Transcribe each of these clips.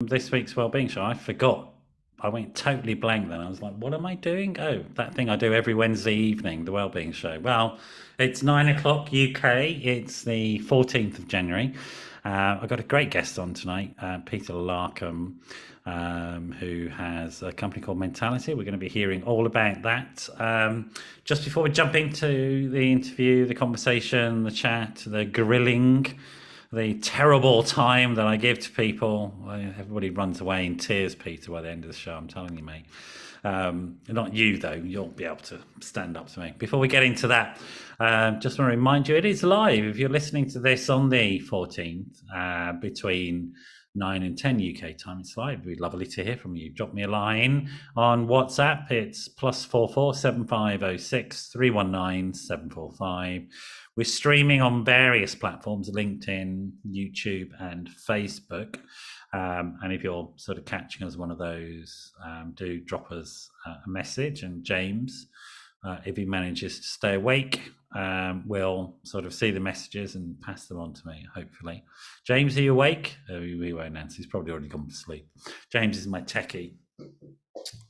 This week's Wellbeing Show, I forgot. I went totally blank then. I was like, what am I doing? Oh, that thing I do every Wednesday evening, the Wellbeing Show. Well, it's 9 o'clock UK. It's the 14th of January. I've got a great guest on tonight, Peter Larkum, who has a company called Mentality. We're going to be hearing all about that. Just before we jump into the interview, the conversation, the chat, the grilling, the terrible time that I give to people. Everybody runs away in tears, Peter, by the end of the show. I'm telling you, mate. Not you, though. You'll be able to stand up to me. Before we get into that, just want to remind you, it is live. If you're listening to this on the 14th, between 9 and 10 UK time, it's live. It'd be lovely to hear from you. Drop me a line on WhatsApp. It's +44 7506 319 745. We're streaming on various platforms, LinkedIn, YouTube, and Facebook. And if you're sort of catching us one of those, do drop us a message. And James, if he manages to stay awake, will sort of see the messages and pass them on to me, hopefully. James, are you awake? Oh, we won't answer. He's probably already gone to sleep. James is my techie.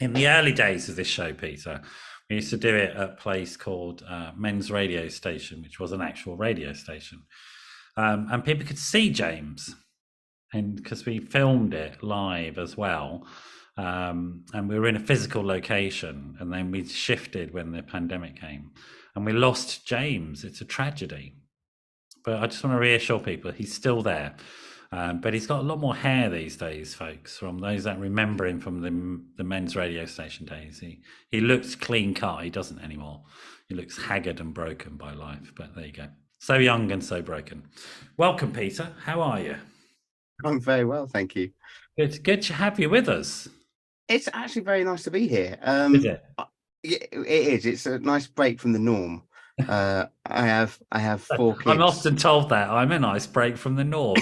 In the early days of this show, Peter, we used to do it at a place called Men's Radio Station, which was an actual radio station. And people could see James, and because we filmed it live as well. And we were in a physical location, and then we shifted when the pandemic came, and we lost James. It's a tragedy. But I just want to reassure people, he's still there. But he's got a lot more hair these days, folks, from those that remember him from the men's radio station days. He looks clean cut. He doesn't anymore. He looks haggard and broken by life. But there you go. So young and so broken. Welcome, Peter. How are you? I'm very well, thank you. Good to have you with us. It's actually very nice to be here. Is it? It is. It's a nice break from the norm. I have 4 kids. I'm often told that I'm a nice break from the norm.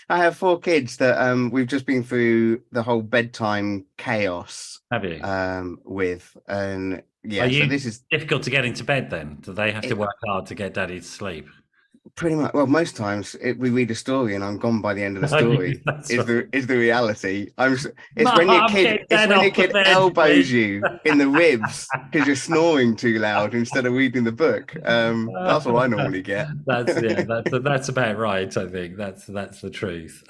I have 4 kids that we've just been through the whole bedtime chaos. Have you? With and yeah, so this is difficult to get into bed then. Do they have to work hard to get daddy to sleep? pretty much. Well, most times we read a story and I'm gone by the end of the story. Is the reality? It's when your kid elbows you in the ribs because you're snoring too loud instead of reading the book. That's what I normally get. That's about right. I think that's the truth.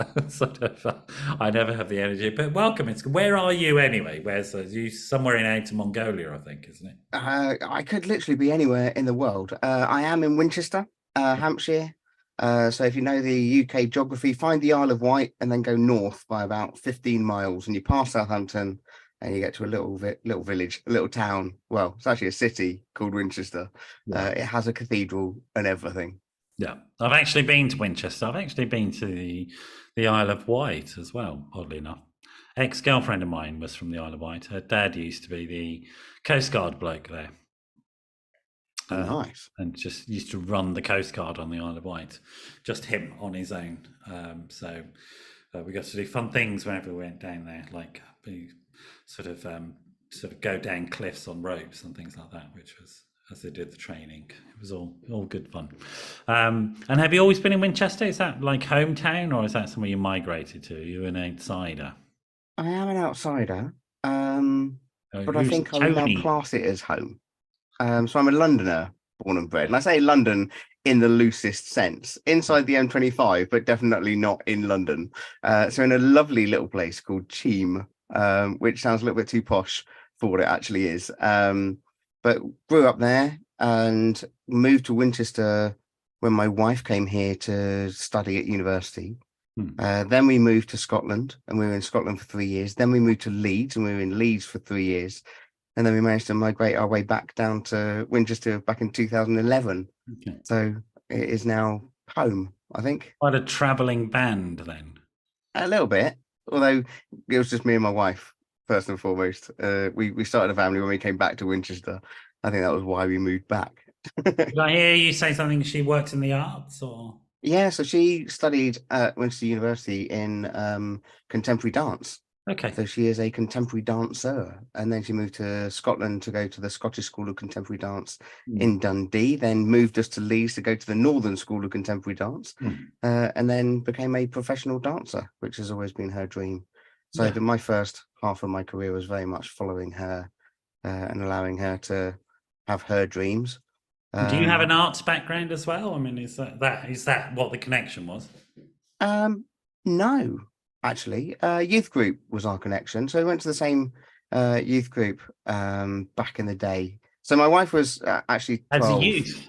I never have the energy. But welcome. Where are you anyway? Where's you somewhere in outer Mongolia? I think, isn't it? I could literally be anywhere in the world. I am in Winchester, Hampshire. So if you know the UK geography, find the Isle of Wight and then go north by about 15 miles and you pass Southampton and you get to a little village, a little town. Well, it's actually a city called Winchester. Yeah. It has a cathedral and everything. Yeah, I've actually been to Winchester. I've actually been to the Isle of Wight as well, oddly enough. Ex-girlfriend of mine was from the Isle of Wight. Her dad used to be the Coast Guard bloke there. Nice. And just used to run the Coast Guard on the Isle of Wight, just him on his own. So we got to do fun things whenever we went down there, like we sort of go down cliffs on ropes and things like that, which was as they did the training. It was all good fun. And have you always been in Winchester? Is that like hometown, or is that somewhere you migrated to? You're an outsider. I am an outsider, but I think I would now class it as home. So I'm a Londoner, born and bred. And I say London in the loosest sense, inside the M25, but definitely not in London. So in a lovely little place called Cheam, which sounds a little bit too posh for what it actually is. But grew up there and moved to Winchester when my wife came here to study at university. Then we moved to Scotland and we were in Scotland for 3 years. Then we moved to Leeds and we were in Leeds for 3 years. And then we managed to migrate our way back down to Winchester back in 2011. Okay. So it is now home, I think. Quite a travelling band then. A little bit, although it was just me and my wife, first and foremost. We started a family when we came back to Winchester. I think that was why we moved back. Did I hear you say something? She works in the arts, or? Yeah, so she studied at Winchester University in contemporary dance. Okay. So she is a contemporary dancer. And then she moved to Scotland to go to the Scottish School of Contemporary Dance in Dundee, then moved us to Leeds to go to the Northern School of Contemporary Dance, and then became a professional dancer, which has always been her dream. So my first half of my career was very much following her and allowing her to have her dreams. Do you have an arts background as well? I mean, is that what the connection was? No, actually. Youth group was our connection. So we went to the same youth group back in the day. So my wife was actually 12. As a youth.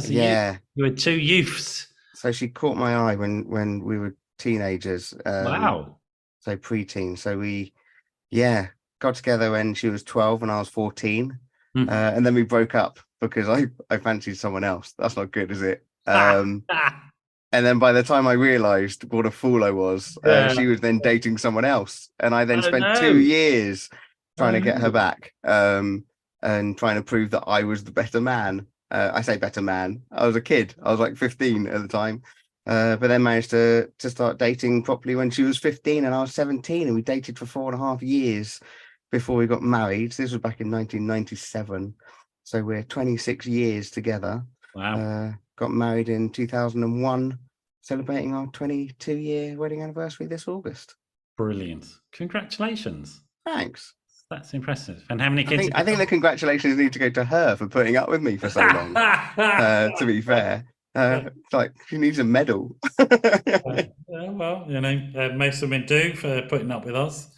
Yeah. You were two youths. So she caught my eye when we were teenagers. Wow. So preteen. So we got together when she was 12 and I was 14. And then we broke up because I fancied someone else. That's not good, is it? And then by the time I realized what a fool I was, she was then dating someone else. And I then spent 2 years trying to get her back and trying to prove that I was the better man. I say better man. I was a kid. I was like 15 at the time. But then managed to start dating properly when she was 15 and I was 17. And we dated for 4.5 years before we got married. This was back in 1997. So we're 26 years together. Wow. Got married in 2001, celebrating our 22-year wedding anniversary this August. Brilliant. Congratulations. Thanks. That's impressive. And how many kids? I think the congratulations need to go to her for putting up with me for so long, to be fair. It's like she needs a medal. Well, most women do for putting up with us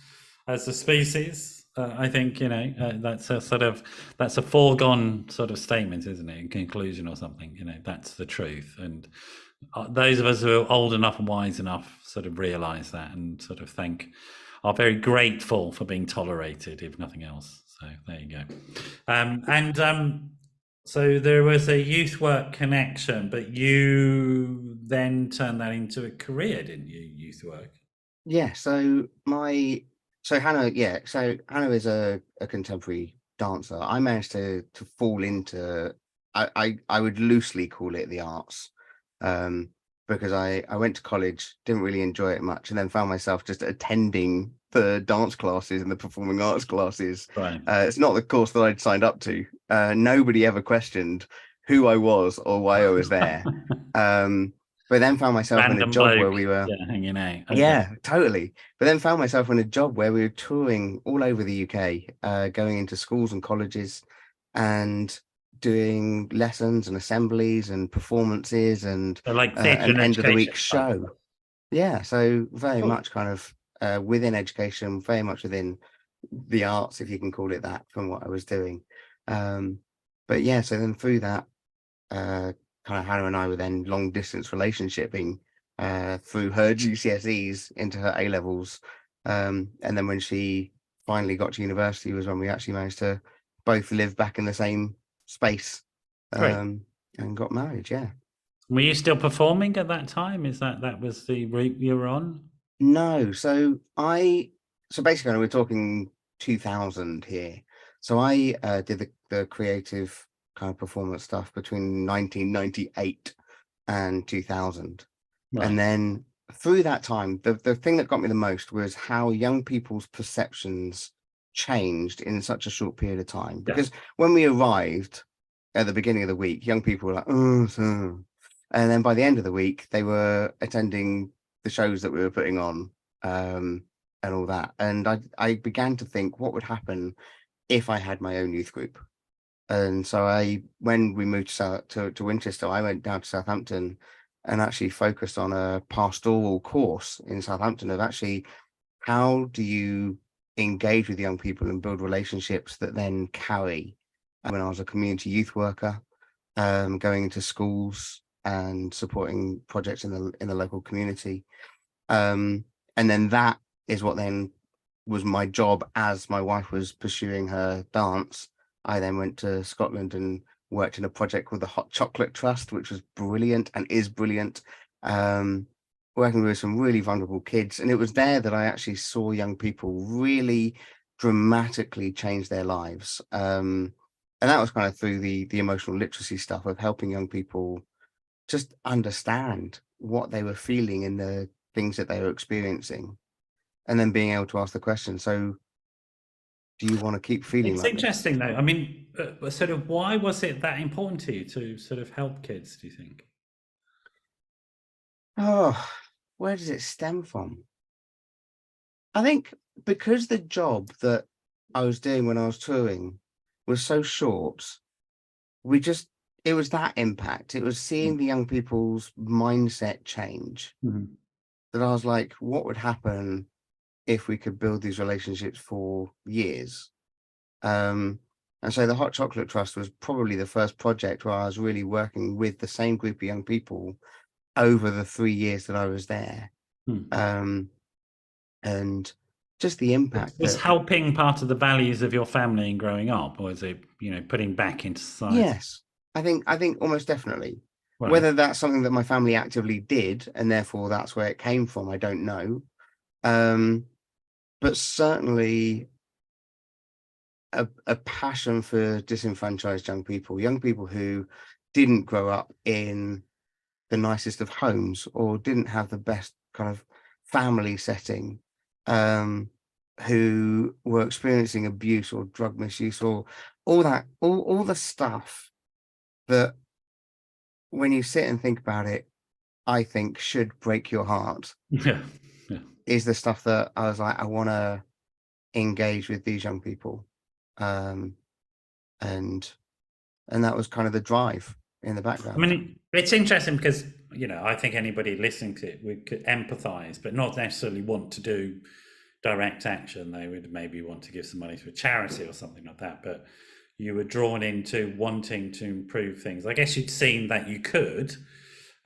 as a species. I think that's a foregone sort of statement, isn't it? In conclusion or something, that's the truth. And those of us who are old enough and wise enough sort of realise that and sort of are very grateful for being tolerated, if nothing else. So there you go. So there was a youth work connection, but you then turned that into a career, didn't you? Youth work. Yeah. So Hannah, so Hannah is a contemporary dancer. I managed to fall into, I would loosely call it the arts, because I went to college, didn't really enjoy it much, and then found myself just attending the dance classes and the performing arts classes. Right. It's not the course that I'd signed up to. Nobody ever questioned who I was or why I was there. But then found myself in a job where we were hanging out. Okay. Yeah, totally. But then found myself in a job where we were touring all over the UK, going into schools and colleges and doing lessons and assemblies and performances and like an end of the week show. Yeah, so very much kind of within education, very much within the arts, if you can call it that, from what I was doing. But yeah, so then through that, kind of Hannah and I were then long distance relationshiping through her GCSEs into her A levels. And then when she finally got to university was when we actually managed to both live back in the same space and got married. Yeah. Were you still performing at that time? Is that was the route you were on? No. So basically we're talking 2000 here. So I did the creative kind of performance stuff between 1998 and 2000. Right. And then through that time, the thing that got me the most was how young people's perceptions changed in such a short period of time. Because when we arrived at the beginning of the week, young people were like, and then by the end of the week, they were attending the shows that we were putting on and all that. And I began to think, what would happen if I had my own youth group? And so when we moved to Winchester, I went down to Southampton and actually focused on a pastoral course in Southampton of actually how do you engage with young people and build relationships that then carry. When I was a community youth worker, going into schools and supporting projects in the local community, and then that is what then was my job as my wife was pursuing her dance. I then went to Scotland and worked in a project called the Hot Chocolate Trust, which was brilliant and is brilliant, working with some really vulnerable kids. And it was there that I actually saw young people really dramatically change their lives. And that was kind of through the emotional literacy stuff of helping young people just understand what they were feeling in the things that they were experiencing. and then being able to ask the question. So do you want to keep feeling It's like interesting, this? though. I mean, sort of, why was it that important to you to sort of help kids, do you think? Oh, where does it stem from? I think because the job that I was doing when I was touring was so short, it was that impact. It was seeing the young people's mindset change that I was like, what would happen if we could build these relationships for years? And so the Hot Chocolate Trust was probably the first project where I was really working with the same group of young people over the 3 years that I was there. And just the impact was that helping part of the values of your family in growing up, or is it, putting back into society? Yes, I think almost definitely. Right. Whether that's something that my family actively did and therefore that's where it came from, I don't know. But certainly a passion for disenfranchised young people who didn't grow up in the nicest of homes or didn't have the best kind of family setting, who were experiencing abuse or drug misuse or all the stuff that when you sit and think about it, I think should break your heart. Yeah. Is the stuff that I was like, I want to engage with these young people. And that was kind of the drive in the background. I mean, it's interesting because, I think anybody listening to it would could empathize, but not necessarily want to do direct action. They would maybe want to give some money to a charity or something like that. But you were drawn into wanting to improve things. I guess you'd seen that you could,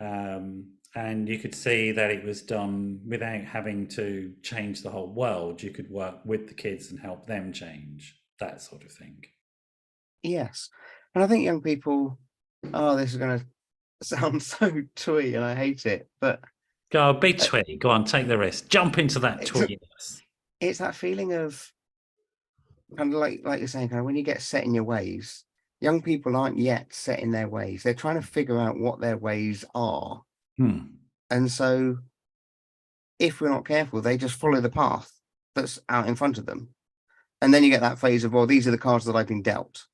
and you could see that it was done without having to change the whole world. You could work with the kids and help them change, that sort of thing. Yes. And I think young people, this is going to sound so twee and I hate it, but go be twee. Go on, take the risk. Jump into that tweeness. It's that feeling of kind of like you're saying, kind of when you get set in your ways, young people aren't yet set in their ways. They're trying to figure out what their ways are. And so if we're not careful, they just follow the path that's out in front of them. And then you get that phase of, well, these are the cards that I've been dealt.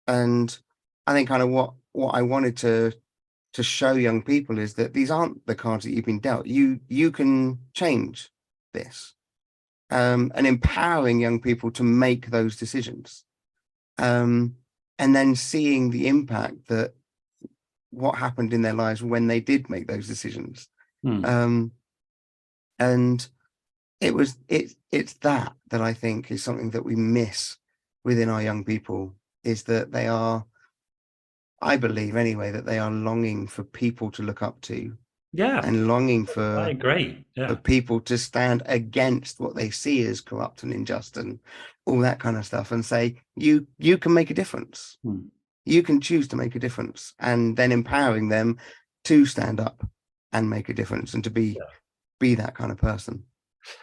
And I think kind of what I wanted to show young people is that these aren't the cards that you've been dealt. You can change this. And empowering young people to make those decisions. And then seeing the impact that what happened in their lives when they did make those decisions. And it's that I think is something that we miss within our young people, is that they are, I believe anyway, that they are longing for people to look up to. Yeah. And longing for, I agree. Yeah. for people to stand against what they see as corrupt and unjust and all that kind of stuff and say, you can make a difference. You can choose to make a difference, and then empowering them to stand up and make a difference and to be that kind of person.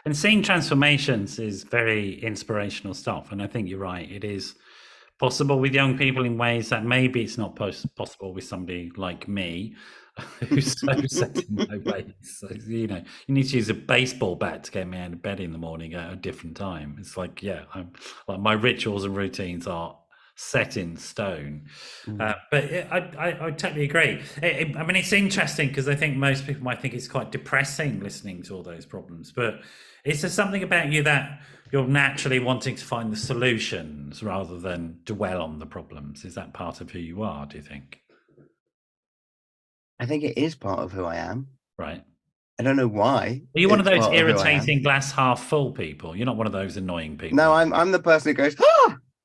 And seeing transformations is very inspirational stuff. And I think you're right. It is possible with young people in ways that maybe it's not possible with somebody like me, who's so set in my ways. So, you need to use a baseball bat to get me out of bed in the morning at a different time. It's like, I'm like, my rituals and routines are set in stone. But I totally agree. I mean, it's interesting because I think most people might think it's quite depressing listening to all those problems, but is there something about you that you're naturally wanting to find the solutions rather than dwell on the problems? Is that part of who you are, do you think? I think it is part of who I am. Right. I don't know why. Are you one of those irritating glass half full people? You're not one of those annoying people. No, I'm the person who goes,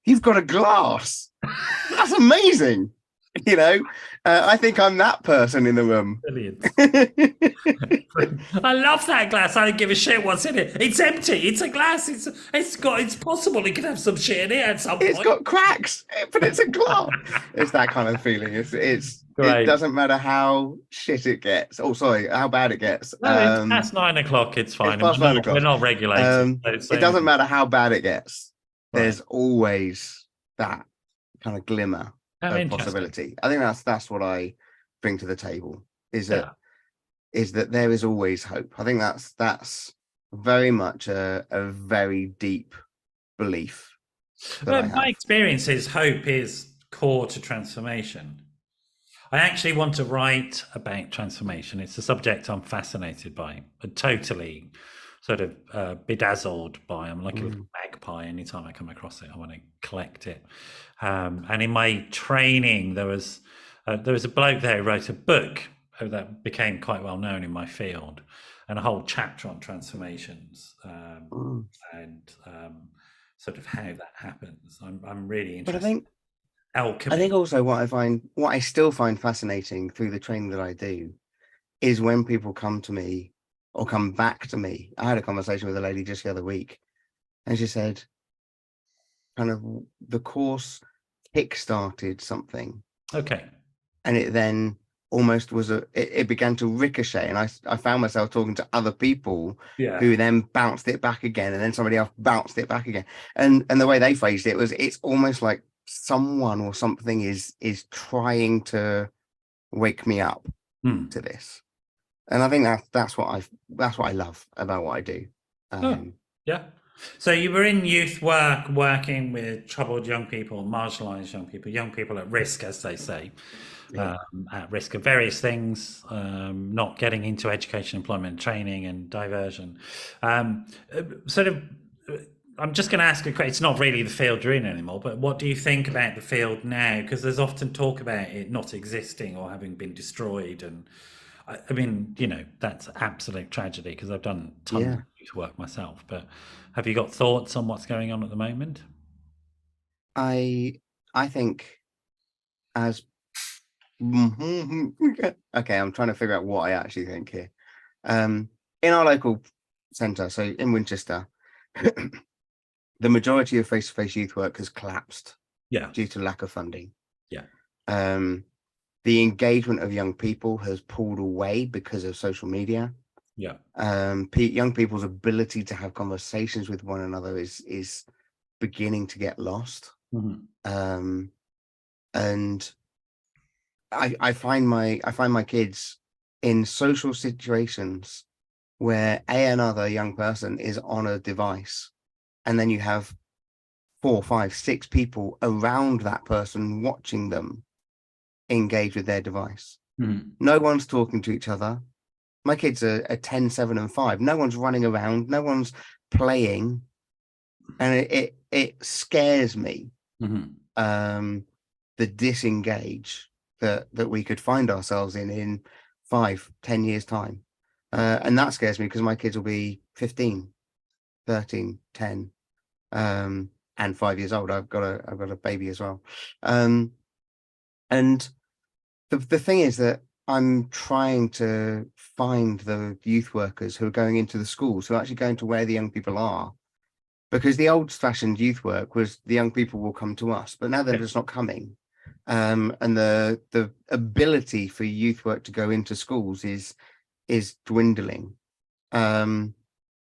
you've got a glass. That's amazing. I think I'm that person in the room. Brilliant. I love that glass. I don't give a shit what's in it. It's empty. It's a glass. It's possible it could have some shit in it at some point. It's got cracks, but it's a glass. It's that kind of feeling. It doesn't matter how shit it gets. Oh, sorry, how bad it gets. No, it's past 9 o'clock. It's fine. It's past 9 o'clock. We're not regulated. It doesn't matter how bad it gets. There's always that kind of glimmer of possibility. I think that's what I bring to the table, is that there is always hope. I think that's very much a very deep belief that I My have. experience is hope is core to transformation. I actually want to write about transformation. It's a subject I'm fascinated by, and totally sort of bedazzled by. I'm like a little magpie. Anytime I come across it, I want to collect it. And in my training, there was a bloke there who wrote a book that became quite well known in my field, and a whole chapter on transformations and sort of how that happens. I'm really But interested. I think also what I still find fascinating through the training that I do is when people come to me or come back to me. I had a conversation with a lady just the other week, and she said, kind of, the course kick-started something. Okay. And it then almost was it began to ricochet, and I found myself talking to other people who then bounced it back again, and then somebody else bounced it back again. And the way they phrased it was, it's almost like someone or something is trying to wake me up to this. And I think that's what I love about what I do. Yeah. So you were in youth work, working with troubled young people, marginalised young people at risk, as they say, at risk of various things, not getting into education, employment, training, and diversion. Sort of, I'm just going to ask a question. It's not really the field you're in anymore, but what do you think about the field now? Because there's often talk about it not existing or having been destroyed, and I mean, you know, that's absolute tragedy, because I've done tons of youth work myself. But have you got thoughts on what's going on at the moment? I think as okay, I'm trying to figure out what I actually think here. In our local centre, so in Winchester, the majority of face-to-face youth work has collapsed due to lack of funding. The engagement of young people has pulled away because of social media. Young people's ability to have conversations with one another is beginning to get lost. And I find my kids in social situations where another young person is on a device, and then you have 4, 5, 6 people around that person watching them engage with their device. No one's talking to each other. My kids are 10, 7, and 5. No one's running around. No one's playing, and it scares me. The disengage that we could find ourselves in 5, 10 years time, and that scares me, because my kids will be 15, 13, 10, and 5 years old. I've got a baby as well, and the thing is that I'm trying to find the youth workers who are going into the schools, who are actually going to where the young people are, because the old-fashioned youth work was the young people will come to us, but now they're just not coming. And the ability for youth work to go into schools is dwindling. And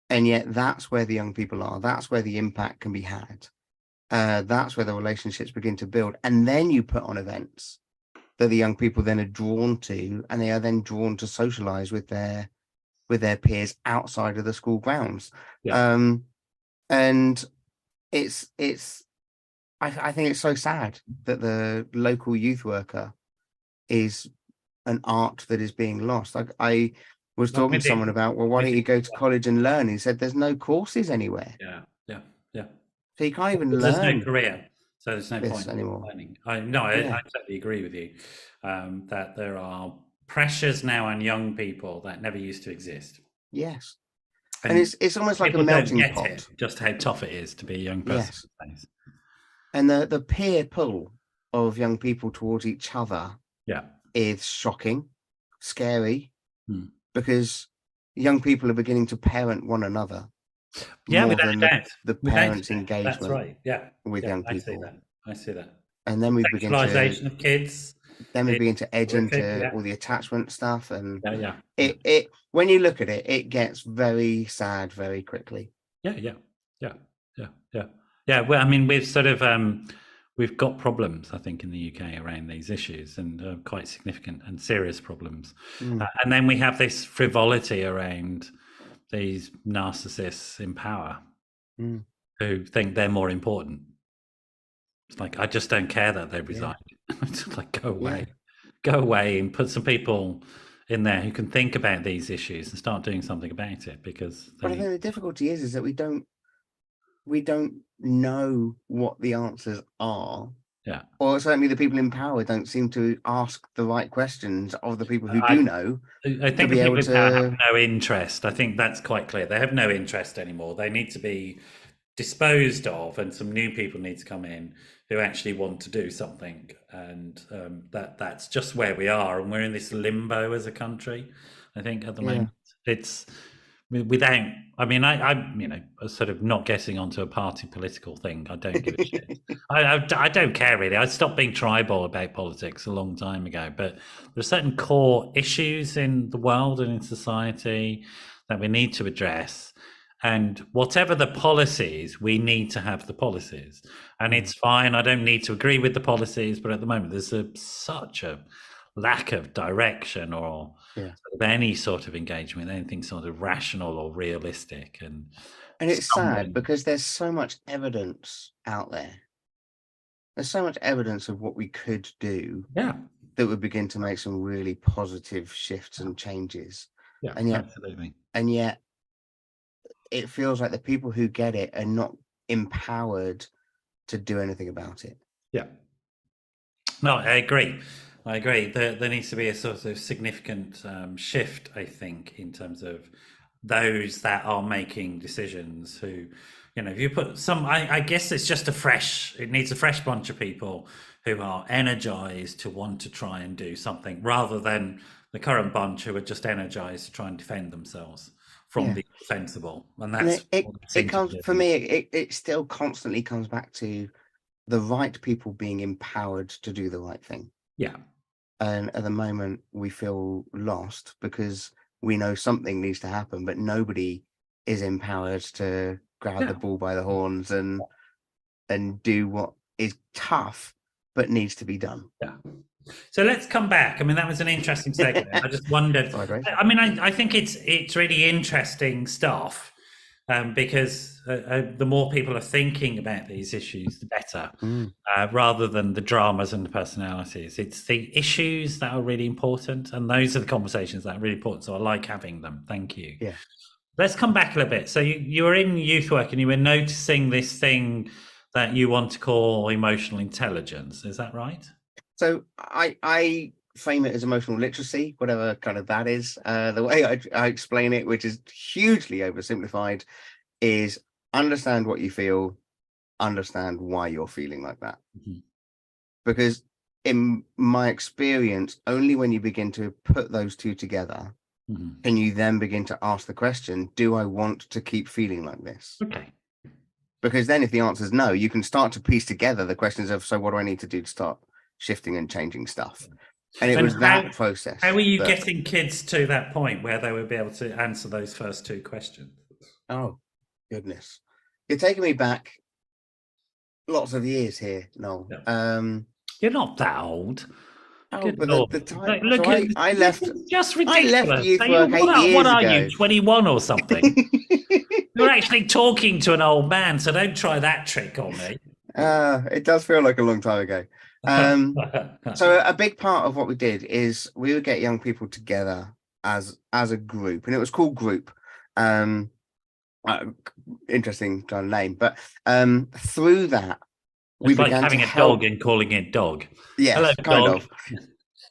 yet that's where the young people are. That's where the impact can be had. That's where the relationships begin to build. And then you put on events that the young people then are drawn to, and they are then drawn to socialize with their peers outside of the school grounds. And I think it's so sad that the local youth worker is an art that is being lost. I was talking to someone about, well, why don't you go to college and learn? He said there's no courses anywhere. So you can't even learn. There's no career, so there's no point anymore. Learning. I totally agree with you, that there are pressures now on young people that never used to exist. Yes. And it's almost like a melting pot. Just how tough it is to be a young person. Yes. And the peer pull of young people towards each other is shocking, scary, because young people are beginning to parent one another more than the parents' engagement with young people. I see that. And then we begin to of kids. Then we begin to edge into all the attachment stuff, and it when you look at it, it gets very sad very quickly. Well, I mean, we've sort of we've got problems, I think, in the UK around these issues, and quite significant and serious problems. And then we have this frivolity around these narcissists in power Mm. who think they're more important. It's like, I just don't care that they resigned. It's like, go away and put some people in there who can think about these issues and start doing something about it, because But I think the difficulty is that we don't know what the answers are. Yeah. Or certainly the people in power don't seem to ask the right questions of the people who do know. I think the people in power have no interest. I think that's quite clear. They have no interest anymore. They need to be disposed of, and some new people need to come in who actually want to do something. And that's just where we are. And we're in this limbo as a country, I think, at the moment. It's without, I mean, I'm sort of not getting onto a party political thing. I don't give a shit. I don't care really. I stopped being tribal about politics a long time ago, but there are certain core issues in the world and in society that we need to address. And whatever the policies, we need to have the policies. And it's fine. I don't need to agree with the policies, but at the moment there's such a lack of direction or any sort of engagement, anything sort of rational or realistic. And it's sad because there's so much evidence out there. There's so much evidence of what we could do that would begin to make some really positive shifts and changes. Yeah, and yet, absolutely. And yet it feels like the people who get it are not empowered to do anything about it. Yeah. No, I agree. There needs to be a sort of significant shift, I think, in terms of those that are making decisions who, if you put some, I guess it's just it needs a fresh bunch of people who are energized to want to try and do something, rather than the current bunch who are just energized to try and defend themselves from the defensible. And that's it comes for me. It still constantly comes back to the right people being empowered to do the right thing. Yeah. And at the moment we feel lost because we know something needs to happen, but nobody is empowered to grab the bull by the horns and do what is tough but needs to be done. Yeah. So let's come back. I mean, that was an interesting segment. I just wondered. I mean, I think it's really interesting stuff, because the more people are thinking about these issues, the better, rather than the dramas and the personalities. It's the issues that are really important, and those are the conversations that are really important. So I like having them. Thank you. Yeah. Let's come back a little bit. So you were in youth work and you were noticing this thing that you want to call emotional intelligence. Is that right? So I frame it as emotional literacy, whatever kind of that is. The way I explain it, which is hugely oversimplified, is understand what you feel, understand why you're feeling like that. Mm-hmm. Because in my experience, only when you begin to put those two together, can you then begin to ask the question, do I want to keep feeling like this? Okay. Because then if the answer is no, you can start to piece together the questions of, so what do I need to do to start shifting and changing stuff? And was that process. How were you getting kids to that point where they would be able to answer those first two questions? Oh, goodness. You're taking me back lots of years here, Noel. Yeah. You're not that old. Oh, but the time. Look, so I left. Just ridiculous. I left youth work 8 years ago. What are you, 21 or something? You're actually talking to an old man, so don't try that trick on me. It does feel like a long time ago. So a big part of what we did is we would get young people together as a group, and it was called Group. Interesting kind of name, but through that we began like having to a dog and calling it dog. Yeah, hello, kind dog. of.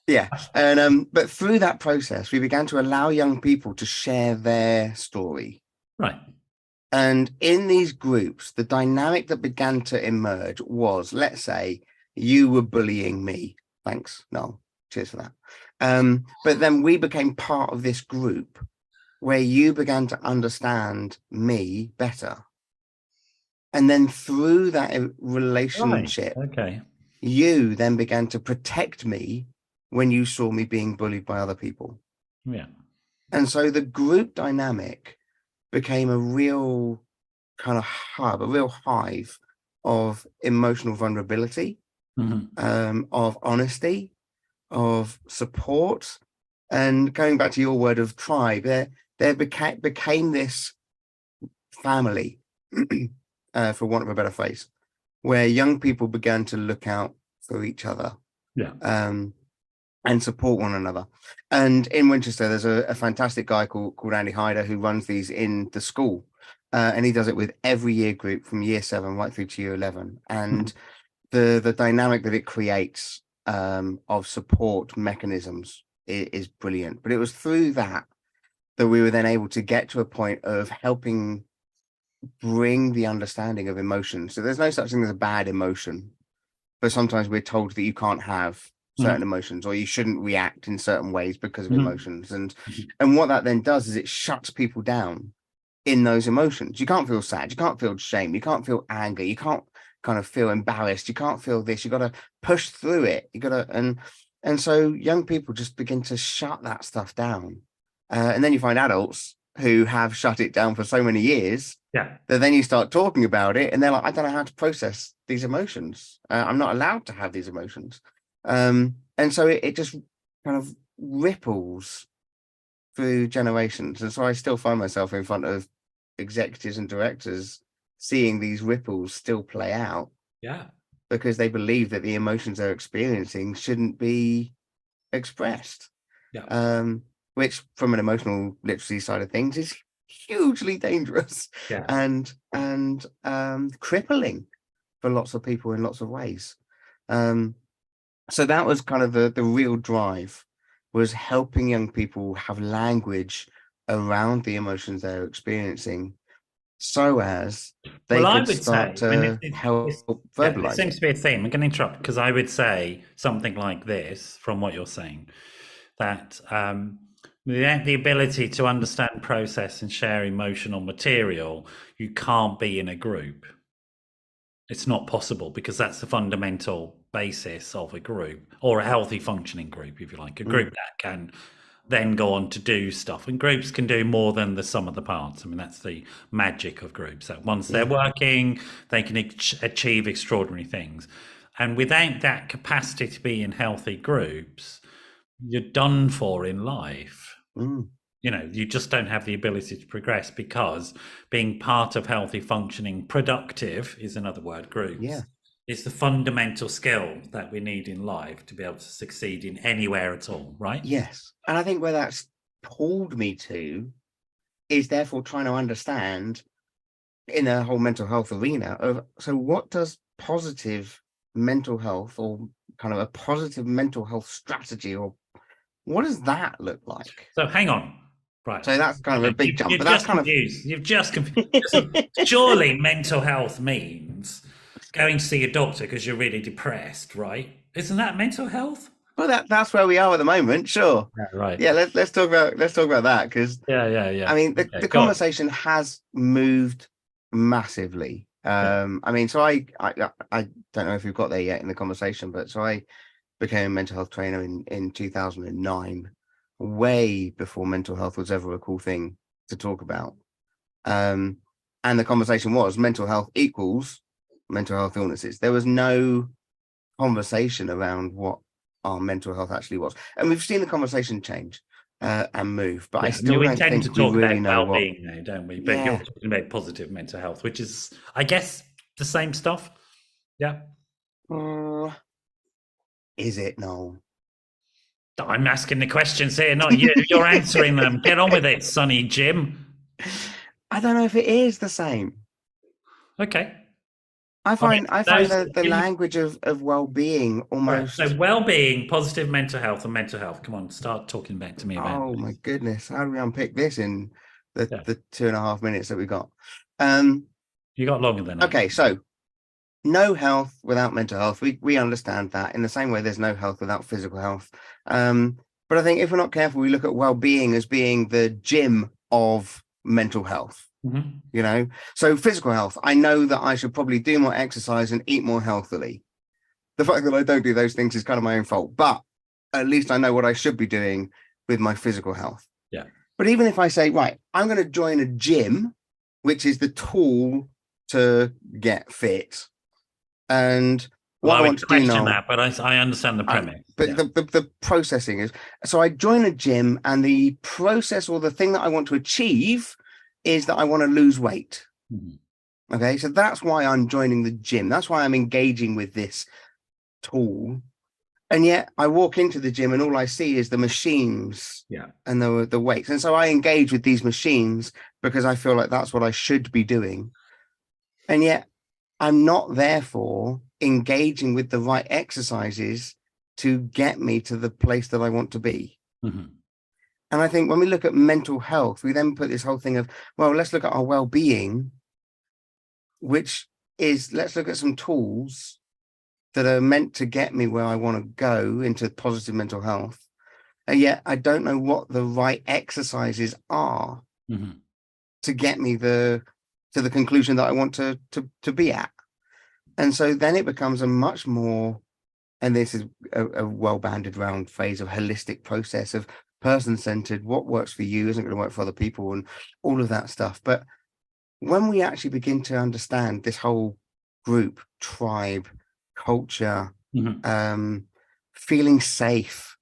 Yeah, and but through that process, we began to allow young people to share their story. Right. And in these groups, the dynamic that began to emerge was, let's say, you were bullying me. Thanks, Noel. Cheers for that. But then we became part of this group where you began to understand me better. And then through that relationship, you then began to protect me when you saw me being bullied by other people. Yeah. And so the group dynamic became a real kind of hub, a real hive of emotional vulnerability, of honesty, of support. And going back to your word of tribe, there became this family, for want of a better phrase, where young people began to look out for each other, and support one another. And in Winchester, there's a fantastic guy called Andy Hyder who runs these in the school, and he does it with every year group from year 7 right through to year 11. And the dynamic that it creates of support mechanisms is brilliant. But it was through that we were then able to get to a point of helping bring the understanding of emotion. So there's no such thing as a bad emotion, but sometimes we're told that you can't have certain emotions, or you shouldn't react in certain ways because of emotions. And what that then does is it shuts people down in those emotions. You can't feel sad, you can't feel shame, you can't feel anger, you can't kind of feel embarrassed, you can't feel this, you got to push through it, you got to, and so young people just begin to shut that stuff down, and then you find adults who have shut it down for so many years that then you start talking about it and they're like, I don't know how to process these emotions, I'm not allowed to have these emotions. And so it just kind of ripples through generations. And so I still find myself in front of executives and directors seeing these ripples still play out. Because they believe that the emotions they're experiencing shouldn't be expressed. Which from an emotional literacy side of things is hugely dangerous and crippling for lots of people in lots of ways. So that was kind of the real drive, was helping young people have language around the emotions they're experiencing, so as they could start to help verbalize. There seems to be a theme. I'm going to interrupt because I would say something like this from what you're saying, that the ability to understand, process, and share emotional material, you can't be in a group. It's not possible, because that's the fundamental basis of a group, or a healthy functioning group, if you like, a group that can then go on to do stuff. And groups can do more than the sum of the parts. I mean, that's the magic of groups, that once they're working, they can achieve extraordinary things. And without that capacity to be in healthy groups, you're done for in life. You know, you just don't have the ability to progress, because being part of healthy functioning, productive is another word, groups, is the fundamental skill that we need in life to be able to succeed in anywhere at all, right? Yes. And I think where that's pulled me to is therefore trying to understand in a whole mental health arena of, so what does positive mental health, or kind of a positive mental health strategy, or what does that look like? So hang on. Right. So that's kind of a big jump, but that's kind confused. You've just confused. Surely mental health means going to see a doctor because you're really depressed, right? Isn't that mental health? Well, that's where we are at the moment. Sure. Right. Yeah. Let's talk about that, because I mean, the conversation has moved massively. I mean, so I don't know if we've got there yet in the conversation, but so I became a mental health trainer in 2009, way before mental health was ever a cool thing to talk about. And the conversation was mental health equals mental health illnesses. There was no conversation around what our mental health actually was. And we've seen the conversation change and move, but I still don't think we really know what. We tend to talk about well-being now, don't we? But you're talking about positive mental health, which is, I guess, the same stuff. Yeah. Is it, Noel? I'm asking the questions here, not you. You're answering them. Get on with it, Sonny Jim. I don't know if it is the same. Okay. I find the language of well-being almost. Right. So well-being, positive mental health, and mental health. Come on, start talking back to me about. Oh my goodness, how do we unpick this in the 2.5 minutes that we got? You got longer than that. Okay, so no health without mental health. We understand that, in the same way there's no health without physical health. But I think if we're not careful, we look at well-being as being the gym of mental health. You know, so physical health, I know that I should probably do more exercise and eat more healthily. The fact that I don't do those things is kind of my own fault, but at least I know what I should be doing with my physical health. But even if I say, right, I'm going to join a gym, which is the tool to get fit, and Well, what I I would want to do question now. that, but I understand the premise. But Yeah. the processing is, so I join a gym, and the process or the thing that I want to achieve is that I want to lose weight. Mm-hmm. Okay, so that's why I'm joining the gym. That's why I'm engaging with this tool. And yet I walk into the gym and all I see is the machines, and the weights. And so I engage with these machines because I feel like that's what I should be doing. And yet I'm not therefore engaging with the right exercises to get me to the place that I want to be. Mm-hmm. And I think when we look at mental health, we then put this whole thing of, well, let's look at our well-being, which is, let's look at some tools that are meant to get me where I want to go into positive mental health. And yet I don't know what the right exercises are to get me to the conclusion that I want to be at. And so then it becomes a much more, and this is a well-banded round phrase, of holistic process, of person-centered. What works for you isn't going to work for other people, and all of that stuff. But when we actually begin to understand this whole group, tribe, culture, feeling safe,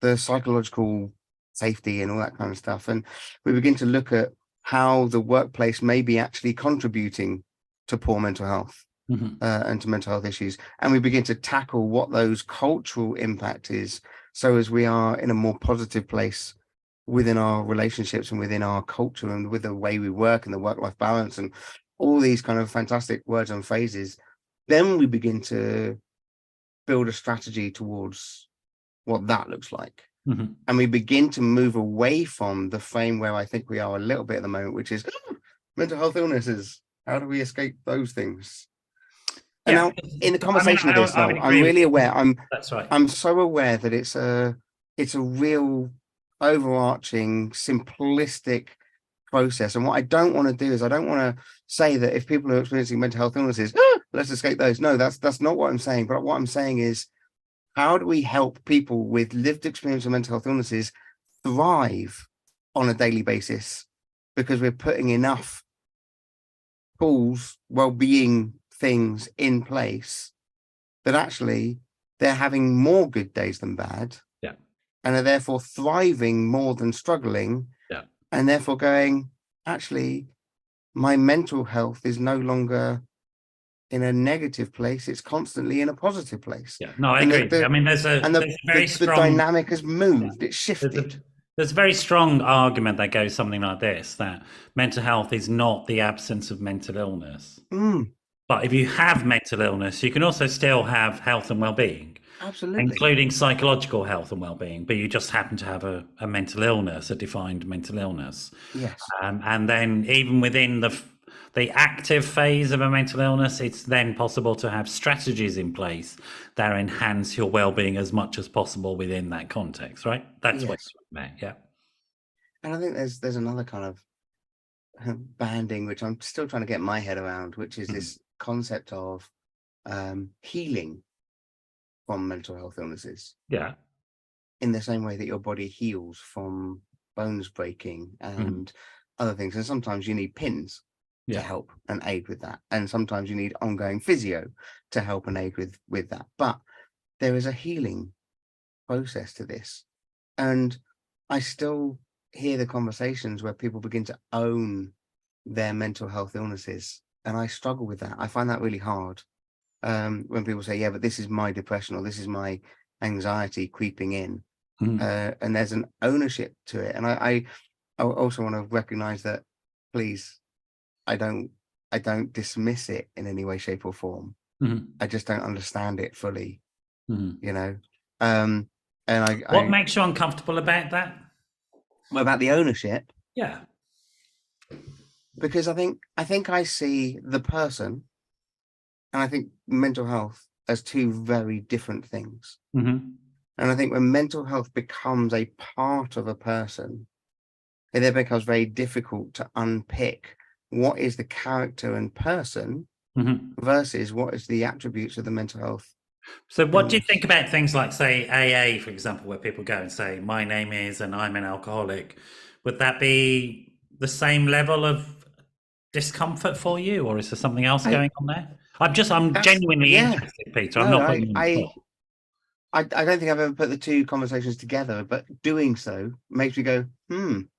the psychological safety and all that kind of stuff, and we begin to look at how the workplace may be actually contributing to poor mental health, and to mental health issues, and we begin to tackle what those cultural impact is, so as we are in a more positive place within our relationships and within our culture and with the way we work and the work-life balance and all these kind of fantastic words and phrases, then we begin to build a strategy towards what that looks like. And we begin to move away from the frame where I think we are a little bit at the moment, which is mental health illnesses. How do we escape those things? And now, in the conversation of this, though, I'm really aware. That's right. I'm so aware that it's a real overarching, simplistic process. And what I don't want to do is, I don't want to say that if people are experiencing mental health illnesses, let's escape those. No, that's not what I'm saying. But what I'm saying is, how do we help people with lived experience of mental health illnesses thrive on a daily basis? Because we're putting enough tools, well-being things in place that actually they're having more good days than bad, and are therefore thriving more than struggling, and therefore going, actually, my mental health is no longer in a negative place, it's constantly in a positive place. No, I agree. I mean, there's a very strong, the dynamic has moved, it's shifted. There's a very strong argument that goes something like this, that mental health is not the absence of mental illness. But if you have mental illness, you can also still have health and well-being. Absolutely. Including psychological health and well-being, but you just happen to have a mental illness, a defined mental illness. Yes. And then even within the active phase of a mental illness, it's then possible to have strategies in place that enhance your well-being as much as possible within that context, right? That's what you're meant, And I think there's another kind of banding, which I'm still trying to get my head around, which is this concept of healing from mental health illnesses. In the same way that your body heals from bones breaking and other things. And sometimes you need pins to help and aid with that. And sometimes you need ongoing physio to help and aid with that. But there is a healing process to this. And I still hear the conversations where people begin to own their mental health illnesses. And I struggle with that. I find that really hard. When people say, yeah, but this is my depression, or this is my anxiety creeping in, and there's an ownership to it. And I also want to recognize that, please, I don't dismiss it in any way, shape or form. I just don't understand it fully, you know. And what makes you uncomfortable about that? About the ownership? Yeah. Because I think I see the person, and I think mental health as two very different things. And I think when mental health becomes a part of a person, it then becomes very difficult to unpick what is the character and person versus what is the attributes of the mental health. So what do you think about things like, say, AA, for example, where people go and say, my name is, and I'm an alcoholic? Would that be the same level of discomfort for you, or is there something else going on there? I'm genuinely interested, Peter. I'm No, not putting you on the spot. I don't think I've ever put the two conversations together, but doing so makes me go,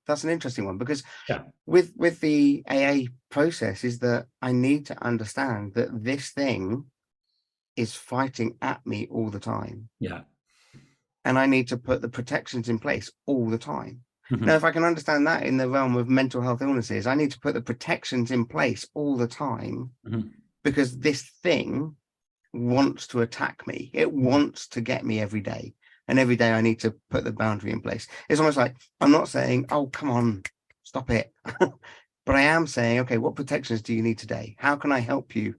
that's an interesting one, because with the AA process is that I need to understand that this thing is fighting at me all the time. Yeah. And I need to put the protections in place all the time. Mm-hmm. Now, if I can understand that in the realm of mental health illnesses, I need to put the protections in place all the time, because this thing wants to attack me. It wants to get me every day. And every day I need to put the boundary in place. It's almost like I'm not saying, oh, come on, stop it. But I am saying, okay, what protections do you need today? How can I help you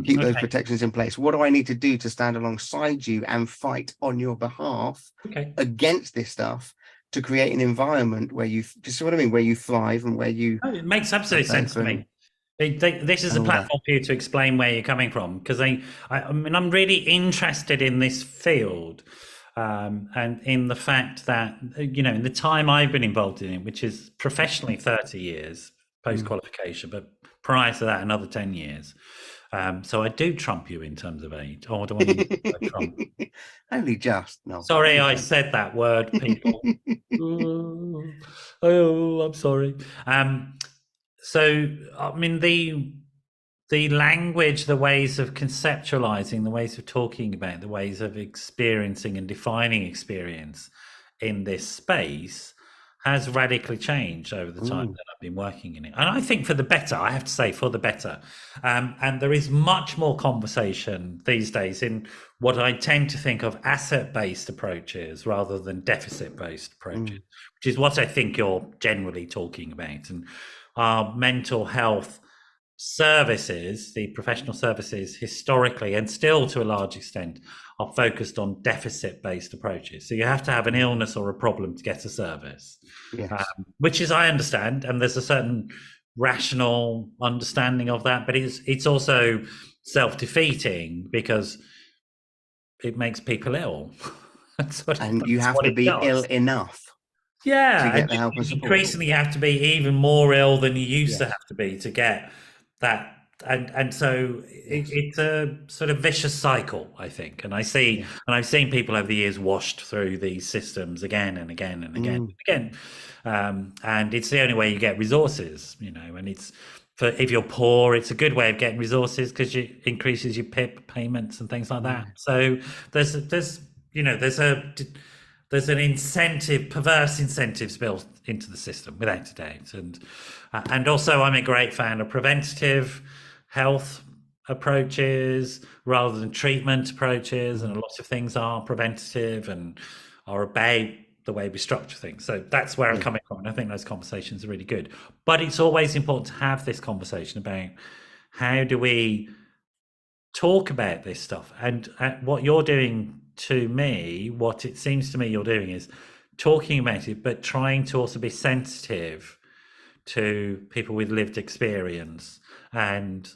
keep those protections in place? What do I need to do to stand alongside you and fight on your behalf against this stuff, to create an environment where you, just what I mean, where you thrive and where you... it makes absolute sense to me. This is a platform for you to explain where you're coming from, because I mean, I'm really interested in this field, and in the fact that, you know, in the time I've been involved in it, which is professionally 30 years post-qualification, but prior to that, another 10 years. So I do trump you in terms of age. Oh, I don't want to trump. Only just. No. Sorry, I said that word, people. Oh, I'm sorry. So, I mean, the language, the ways of conceptualizing, the ways of talking about, the ways of experiencing and defining experience in this space has radically changed over the time that I've been working in it. And I think for the better, I have to say, for the better. And there is much more conversation these days in what I tend to think of asset-based approaches rather than deficit-based approaches, which is what I think you're generally talking about. And our mental health services, the professional services, historically and still to a large extent, are focused on deficit-based approaches. So you have to have an illness or a problem to get a service, which is, I understand, and there's a certain rational understanding of that, but it's also self-defeating because it makes people ill. And you have to be ill enough. Yeah, to get the help and support. Increasingly, you have to be even more ill than you used to have to be to get that, and so it's a sort of vicious cycle, I think. And I see, and I've seen people over the years washed through these systems again and again and again and again. And it's the only way you get resources, you know. And it's if you're poor, it's a good way of getting resources because it increases your PIP payments and things like that. So there's an incentive, perverse incentives built into the system without a doubt. And also I'm a great fan of preventative health approaches rather than treatment approaches. And a lot of things are preventative and are about the way we structure things. So that's where I'm coming from. And I think those conversations are really good. But it's always important to have this conversation about how do we talk about this stuff. And what you're doing, to me, what it seems to me you're doing is talking about it, but trying to also be sensitive to people with lived experience, and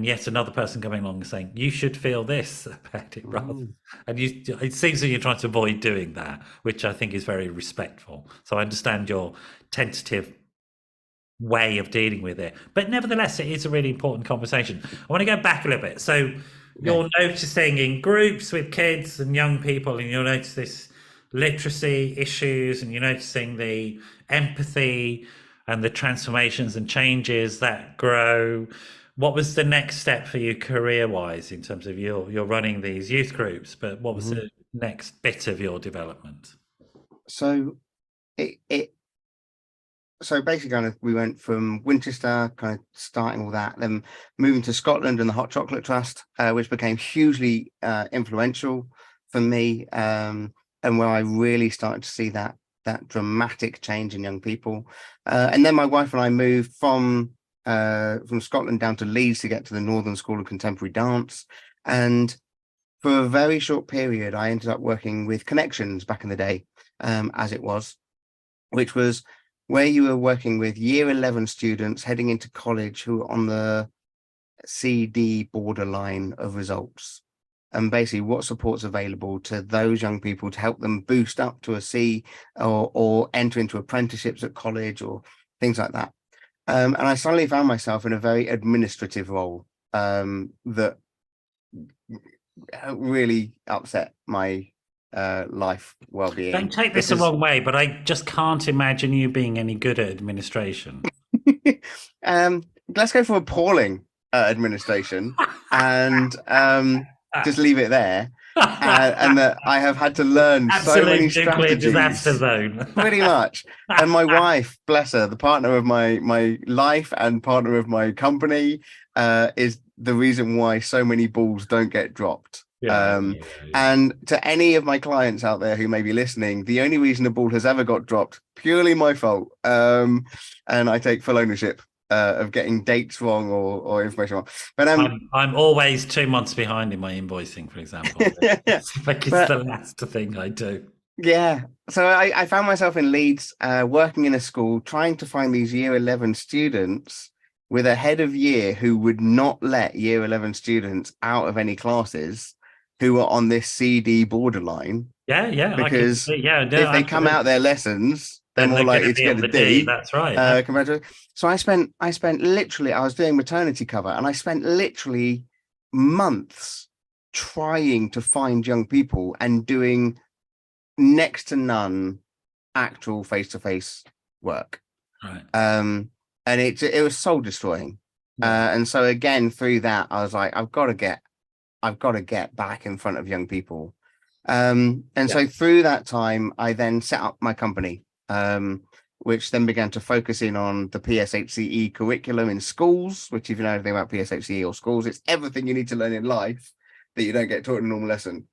yet another person coming along and saying you should feel this about it, rather. And it seems that you're trying to avoid doing that, which I think is very respectful. So I understand your tentative way of dealing with it, but nevertheless, it is a really important conversation. I want to go back a little bit. So you're noticing in groups with kids and young people, and you'll notice this literacy issues, and you're noticing the empathy and the transformations and changes that grow. What was the next step for you career-wise in terms of you're running these youth groups, but what was the next bit of your development? So so basically kind of we went from Winchester, kind of starting all that, then moving to Scotland and the Hot Chocolate Trust, which became hugely influential for me, and where I really started to see that dramatic change in young people. And then my wife and I moved from Scotland down to Leeds to get to the Northern School of Contemporary Dance. And for a very short period, I ended up working with Connections back in the day, as it was, which was where you were working with year 11 students heading into college who were on the CD borderline of results, and basically what support's available to those young people to help them boost up to a C, or enter into apprenticeships at college or things like that. And I suddenly found myself in a very administrative role that really upset my life well-being. Don't take this the wrong way, but I just can't imagine you being any good at administration. Let's go for appalling administration and just leave it there. And that I have had to learn so many strategies. Disaster zone. Pretty much. And my wife, bless her, the partner of my life and partner of my company, is the reason why so many balls don't get dropped. And to any of my clients out there who may be listening, the only reason a ball has ever got dropped, purely my fault. And I take full ownership of getting dates wrong or information wrong. But I'm always 2 months behind in my invoicing, for example. It's the last thing I do. Yeah. So I found myself in Leeds, working in a school, trying to find these year 11 students with a head of year who would not let year 11 students out of any classes who are on this CD borderline. Yeah. Because if they come out their lessons, they're more likely to get a D. That's right. So I spent literally, I was doing maternity cover, and I spent literally months trying to find young people and doing next to none actual face-to-face work. Right. And it was soul destroying. And so again, through that, I was like, I've got to get back in front of young people. So through that time, I then set up my company, which then began to focus in on the PSHCE curriculum in schools, which, if you know anything about PSHCE or schools, it's everything you need to learn in life that you don't get taught in a normal lesson.